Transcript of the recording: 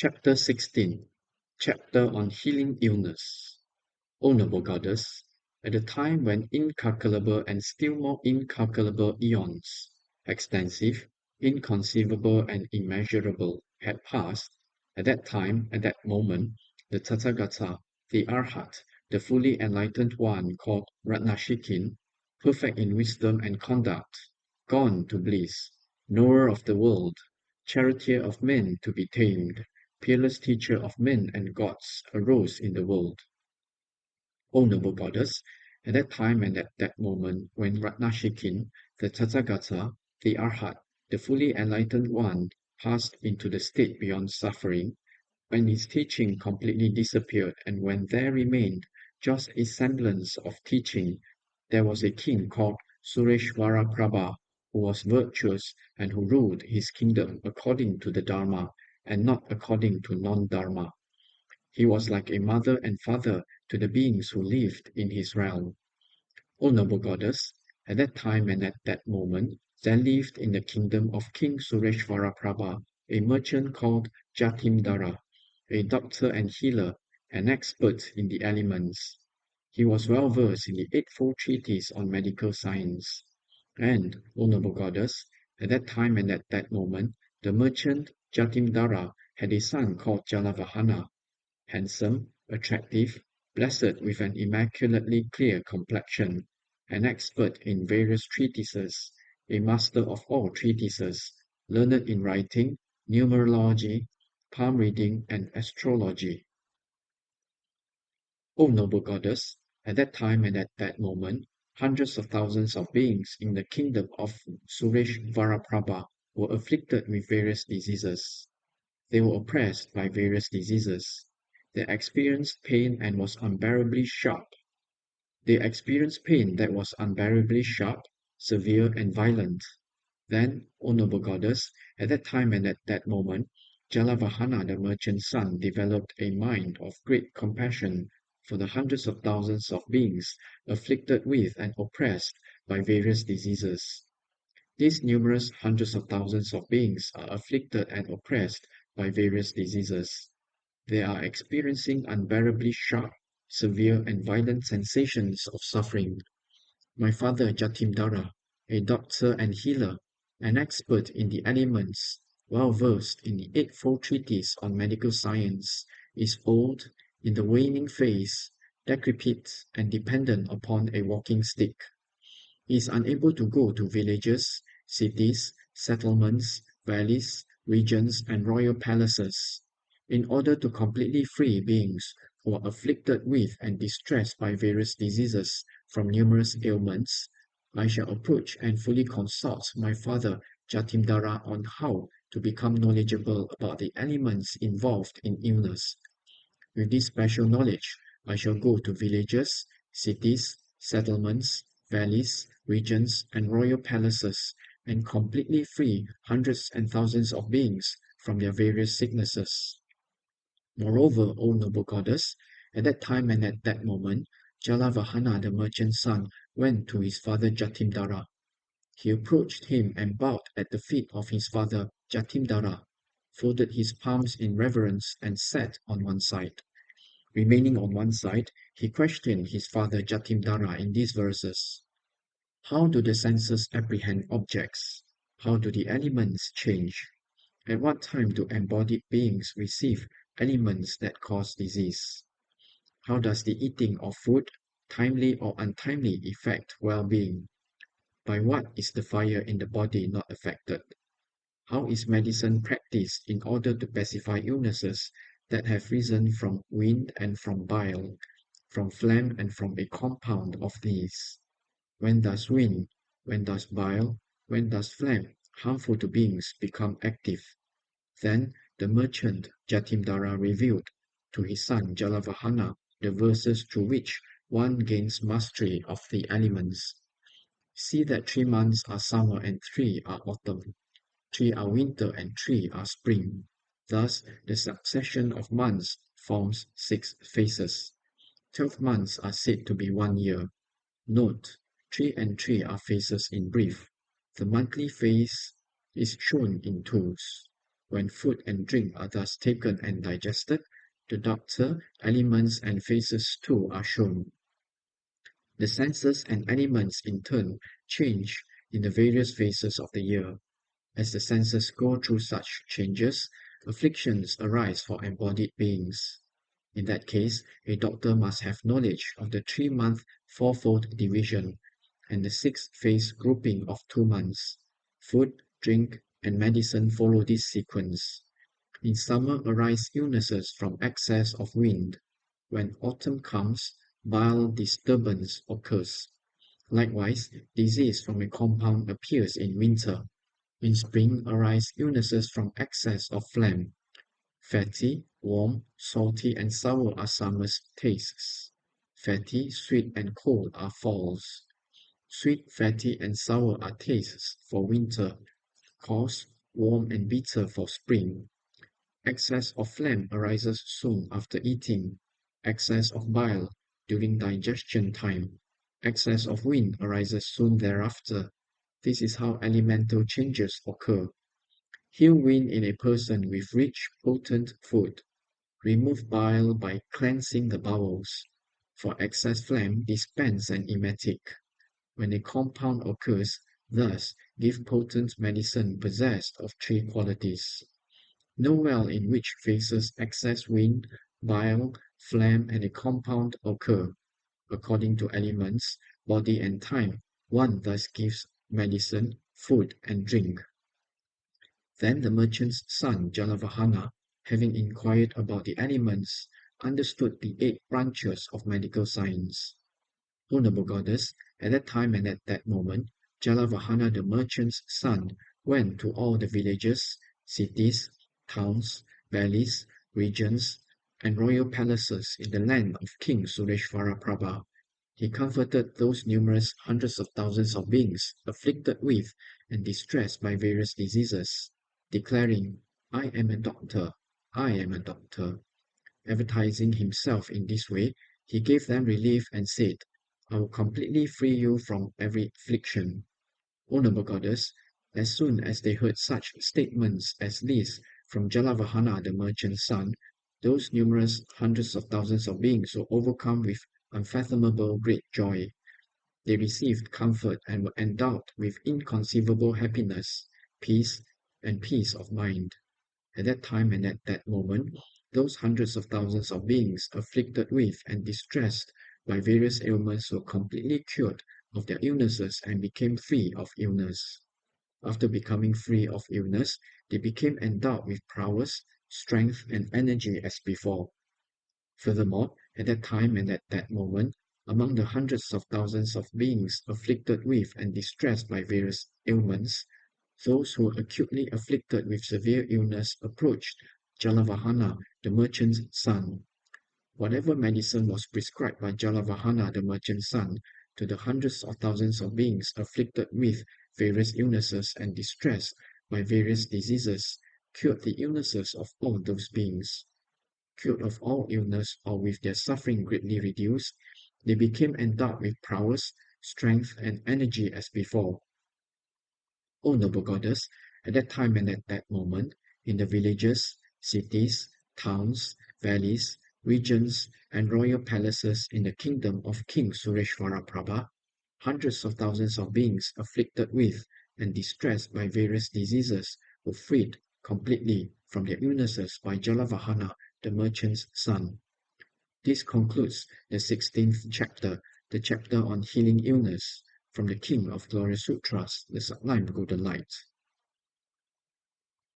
Chapter 16 Chapter on Healing Illness. O Noble Goddess, at the time when incalculable and still more incalculable eons, extensive, inconceivable and immeasurable, had passed, at that time, at that moment, the Tathagata, the Arhat, the fully enlightened one called Ratnashikin, perfect in wisdom and conduct, gone to bliss, knower of the world, charioteer of men to be tamed, peerless teacher of men and gods, arose in the world. O noble goddess, at that time and at that moment, when Ratnashikin, the Tathagata, the Arhat, the fully enlightened one, passed into the state beyond suffering, when his teaching completely disappeared and when there remained just a semblance of teaching, there was a king called Sureshwara Prabha, who was virtuous and who ruled his kingdom according to the Dharma and not according to non-Dharma. He was like a mother and father to the beings who lived in his realm. O noble goddess, at that time and at that moment, there lived in the kingdom of King Sureshwara Prabha a merchant called Jatimdara, a doctor and healer, an expert in the elements. He was well versed in the Eightfold Treatise on medical science. And, O noble goddess, at that time and at that moment, the merchant Jatimdara had a son called Jalavahana, handsome, attractive, blessed with an immaculately clear complexion, an expert in various treatises, a master of all treatises, learned in writing, numerology, palm reading, and astrology. O noble goddess, at that time and at that moment, hundreds of thousands of beings in the kingdom of Sureshvaraprabha were afflicted with various diseases. They were oppressed by various diseases. They experienced pain and was unbearably sharp. They experienced pain that was unbearably sharp, severe, and violent. Then, O noble goddess, at that time and at that moment, Jalavahana the merchant's son developed a mind of great compassion for the hundreds of thousands of beings afflicted with and oppressed by various diseases. These numerous hundreds of thousands of beings are afflicted and oppressed by various diseases. They are experiencing unbearably sharp, severe, and violent sensations of suffering. My father Jatimdara, a doctor and healer, an expert in the elements, well versed in the Eightfold Treatise on medical science, is old, in the waning phase, decrepit, and dependent upon a walking stick. He is unable to go to villages, cities, settlements, valleys, regions, and royal palaces. In order to completely free beings who are afflicted with and distressed by various diseases from numerous ailments, I shall approach and fully consult my father Jatimdara on how to become knowledgeable about the elements involved in illness. With this special knowledge, I shall go to villages, cities, settlements, valleys, regions, and royal palaces, and completely free hundreds and thousands of beings from their various sicknesses. Moreover, O noble goddess, at that time and at that moment, Jalavahana the merchant's son went to his father Jatimdara. He approached him and bowed at the feet of his father Jatimdara, folded his palms in reverence, and sat on one side. Remaining on one side, he questioned his father Jatimdara in these verses. How do the senses apprehend objects? How do the elements change? At what time do embodied beings receive elements that cause disease? How does the eating of food, timely or untimely, affect well-being? By what is the fire in the body not affected? How is medicine practiced in order to pacify illnesses that have risen from wind and from bile, from phlegm and from a compound of these? When does wind, when does bile, when does phlegm, harmful to beings, become active? Then the merchant Jatimdara revealed to his son Jalavahana the verses through which one gains mastery of the elements. See that 3 months are summer and 3 are autumn, 3 are winter and 3 are spring. Thus, the succession of months forms 6 phases. 12 months are said to be 1 year. Note, 3 and 3 are phases in brief. The monthly phase is shown in twos. When food and drink are thus taken and digested, the doctor, elements, and phases too are shown. The senses and elements in turn change in the various phases of the year. As the senses go through such changes, afflictions arise for embodied beings. In that case, a doctor must have knowledge of the 3-month fourfold division and the 6-phase grouping of 2 months. Food, drink, and medicine follow this sequence. In summer arise illnesses from excess of wind. When autumn comes, bile disturbance occurs. Likewise, disease from a compound appears in winter. In spring arise illnesses from excess of phlegm. Fatty, warm, salty, and sour are summer's tastes. Fatty, sweet, and cold are fall's. Sweet, fatty, and sour are tastes for winter. Coarse, warm, and bitter for spring. Excess of phlegm arises soon after eating. Excess of bile during digestion time. Excess of wind arises soon thereafter. This is how elemental changes occur. Heal wind in a person with rich, potent food. Remove bile by cleansing the bowels. For excess phlegm, dispense an emetic. When a compound occurs, thus give potent medicine possessed of 3 qualities. Know well in which phases excess wind, bile, phlegm, and a compound occur. According to elements, body, and time, one thus gives medicine, food, and drink. Then the merchant's son, Jalavahana, having inquired about the elements, understood the 8 branches of medical science. O noble goddess, at that time and at that moment, Jalavahana the merchant's son went to all the villages, cities, towns, valleys, regions, and royal palaces in the land of King Sureshvaraprabha. He comforted those numerous hundreds of thousands of beings afflicted with and distressed by various diseases, declaring, I am a doctor, I am a doctor. Advertising himself in this way, he gave them relief and said, I will completely free you from every affliction. O noble goddess, as soon as they heard such statements as these from Jalavahana the merchant's son, those numerous hundreds of thousands of beings were overcome with unfathomable great joy. They received comfort and were endowed with inconceivable happiness, peace, and peace of mind. At that time and at that moment, those hundreds of thousands of beings afflicted with and distressed by various ailments were completely cured of their illnesses and became free of illness. After becoming free of illness, they became endowed with prowess, strength, and energy as before. Furthermore, at that time and at that moment, among the hundreds of thousands of beings afflicted with and distressed by various ailments, those who were acutely afflicted with severe illness approached Jalavahana, the merchant's son. Whatever medicine was prescribed by Jalavahana, the merchant's son, to the hundreds of thousands of beings afflicted with various illnesses and distressed by various diseases, cured the illnesses of all those beings. Cured of all illness or with their suffering greatly reduced, they became endowed with prowess, strength, and energy as before. O noble goddess, at that time and at that moment, in the villages, cities, towns, valleys, regions, and royal palaces in the kingdom of King Sureshvaraprabha, hundreds of thousands of beings afflicted with and distressed by various diseases were freed completely from their illnesses by Jalavahana, the merchant's son. This concludes the 16th chapter, the chapter on healing illness, from the King of Glorious Sutras, the Sublime Golden Light.